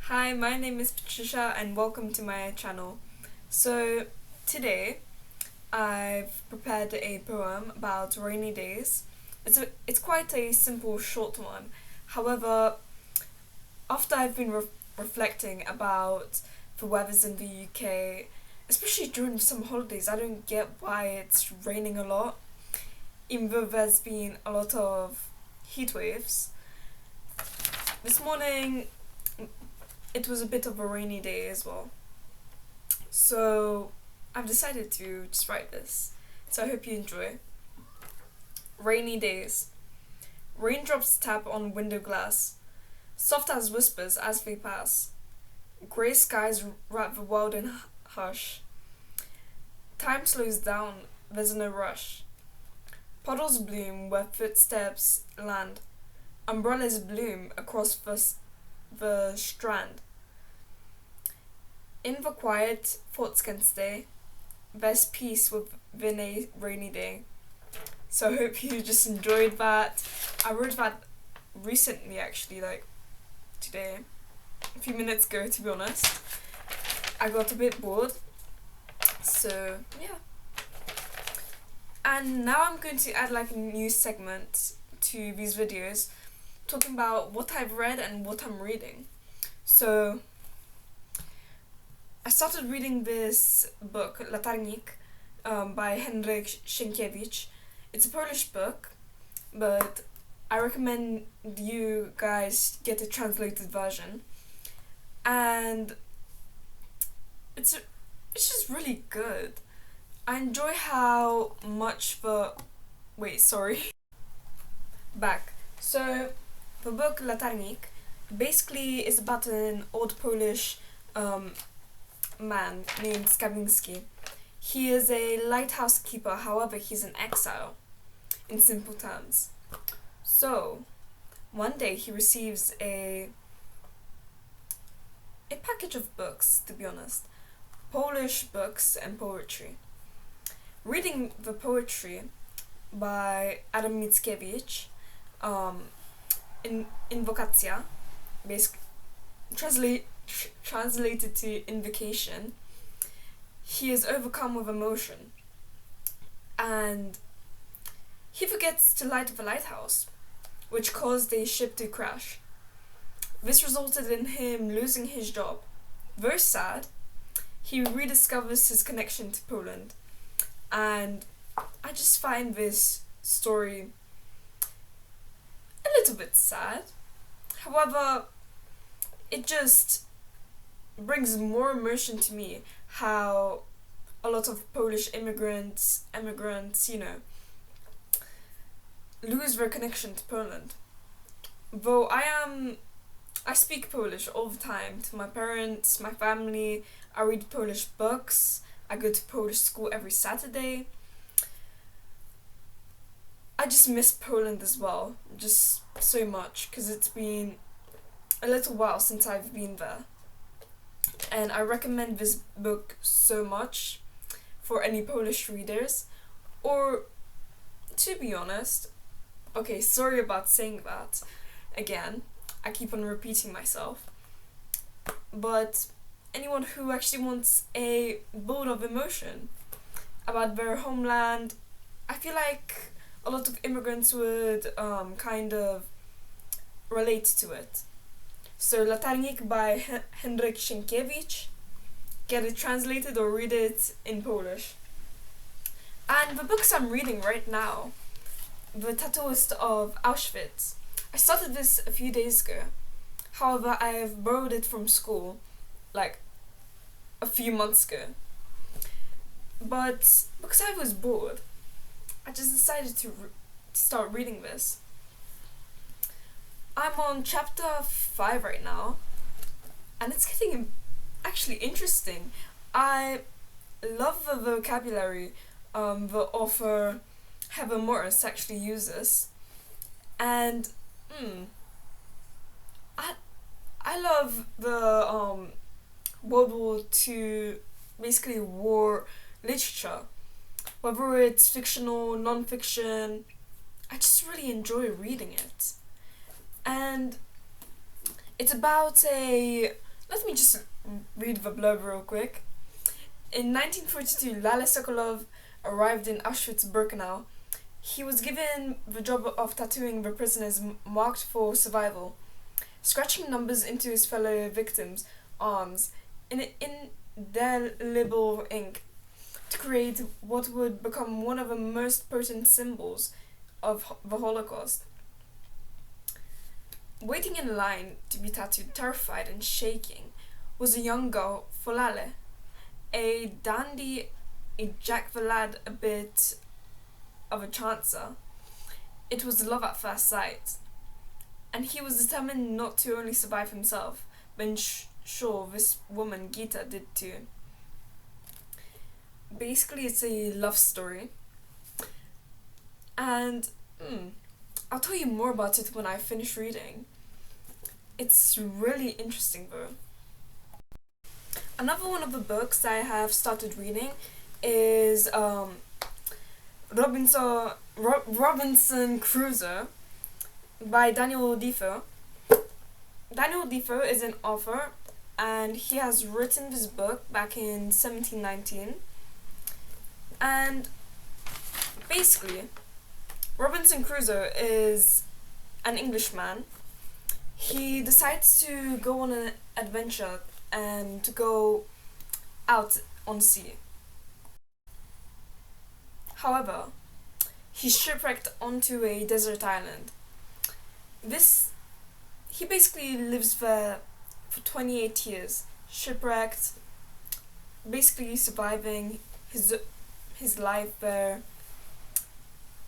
Hi, my name is Patricia and welcome to my channel. So, today I've prepared a poem about rainy days. It's quite a simple, short one. However, after I've been reflecting about the weathers in the UK, especially during some holidays, I don't get why it's raining a lot, even though there's been a lot of heat waves. This morning it was a bit of a rainy day as well. So I've decided to just write this. So I hope you enjoy. Rainy days. Raindrops tap on window glass, soft as whispers as they pass. Grey skies wrap the world in hush. Time slows down, there's no rush. Puddles bloom where footsteps land. Umbrellas bloom across the strand. In the quiet, thoughts can stay. There's peace within a rainy day. So I hope you just enjoyed that. I wrote that recently, actually, like today, a few minutes ago, to be honest. I got a bit bored. So, yeah. And now I'm going to add like a new segment to these videos, talking about what I've read and what I'm reading. So, I started reading this book, Latarnik, by Henryk Sienkiewicz. It's a Polish book, but I recommend you guys get a translated version. And it's just really good. I enjoy how much back. So, the book Latarnik basically is about an old Polish man named Skawinski. He is a lighthouse keeper, however, he's in exile, in simple terms. So, one day he receives a package of books, to be honest. Polish books and poetry. Reading the poetry by Adam Mickiewicz, in Invocacja, basically translated to invocation, he is overcome with emotion and he forgets to light the lighthouse, which caused a ship to crash. This resulted in him losing his job. Very sad, he rediscovers his connection to Poland, and I just find this story a little bit sad. However, it just brings more emotion to me how a lot of Polish immigrants, lose their connection to Poland. Though I speak Polish all the time to my parents, my family, I read Polish books, I go to Polish school every Saturday. I just miss Poland as well, just so much, because it's been a little while since I've been there. And I recommend this book so much for any Polish readers. Or, to be honest, okay, sorry about saying that again, I keep on repeating myself, but anyone who actually wants a bolt of emotion about their homeland, I feel like a lot of immigrants would kind of relate to it. So Latarnik by Henryk Sienkiewicz, get it translated or read it in Polish. And the books I'm reading right now, The Tattooist of Auschwitz, I started this a few days ago. However, I have borrowed it from school, like a few months ago. But because I was bored, I just decided to start reading this. I'm on chapter 5 right now, and it's getting actually interesting. I love the vocabulary the author Heather Morris actually uses, and I love the World War II, basically war literature, whether it's fictional, non-fiction. I just really enjoy reading it. And it's about a let me just read the blurb real quick. In 1942, Lale Sokolov arrived in Auschwitz-Birkenau. He was given the job of tattooing the prisoners marked for survival, scratching numbers into his fellow victims' arms in indelible ink to create what would become one of the most potent symbols of the Holocaust. Waiting in line to be tattooed, terrified and shaking, was a young girl, Folale, a dandy, a Jack the Lad, a bit of a chancer. It was love at first sight, and he was determined not to only survive himself, but ensure this woman, Gita, did too. Basically, it's a love story, and I'll tell you more about it when I finish reading. It's really interesting though. Another one of the books I have started reading is Robinson Crusoe by Daniel Defoe. Daniel Defoe is an author, and he has written this book back in 1719. And basically, Robinson Crusoe is an Englishman. He decides to go on an adventure and to go out on sea. However, he's shipwrecked onto a desert island. He basically lives there for 28 years, shipwrecked, basically surviving his life there.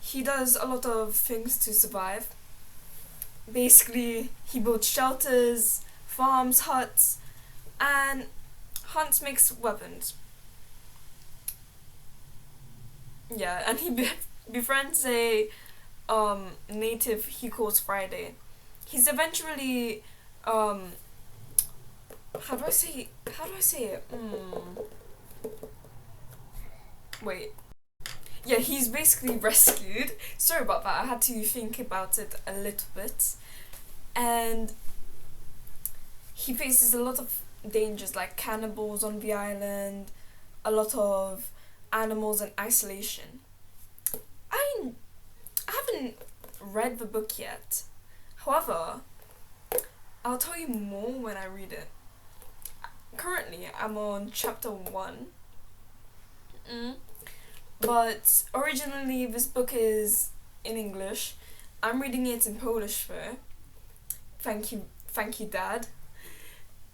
He does a lot of things to survive. Basically, he builds shelters, farms, huts, and hunts, makes weapons. Yeah, and he befriends a native he calls Friday. He's eventually how do I say it? Wait. Yeah, he's basically rescued. Sorry about that, I had to think about it a little bit. And he faces a lot of dangers like cannibals on the island, a lot of animals and isolation. I haven't read the book yet. However, I'll tell you more when I read it. Currently, I'm on chapter 1. But originally, this book is in English. I'm reading it in Polish though. Thank you, Dad.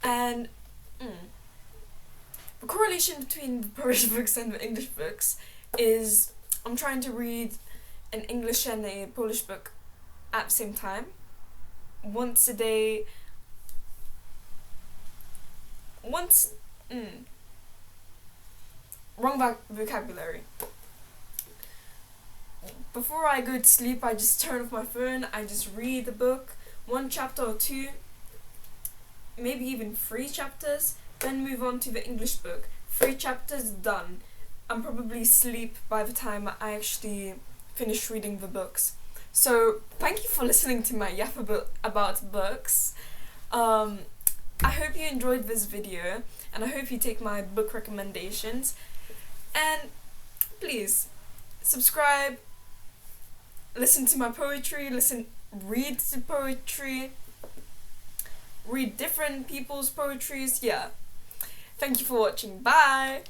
And the correlation between the Polish books and the English books is I'm trying to read an English and a Polish book at the same time, once a day. Wrong vocabulary. Before I go to sleep, I just turn off my phone, I just read the book, 1 chapter or 2, maybe even 3 chapters, then move on to the English book. 3 chapters, done. I'm probably asleep by the time I actually finish reading the books. So, thank you for listening to my yap about books. I hope you enjoyed this video, and I hope you take my book recommendations. And please, subscribe, listen to my poetry, read the poetry, read different people's poetries. Yeah. Thank you for watching. Bye!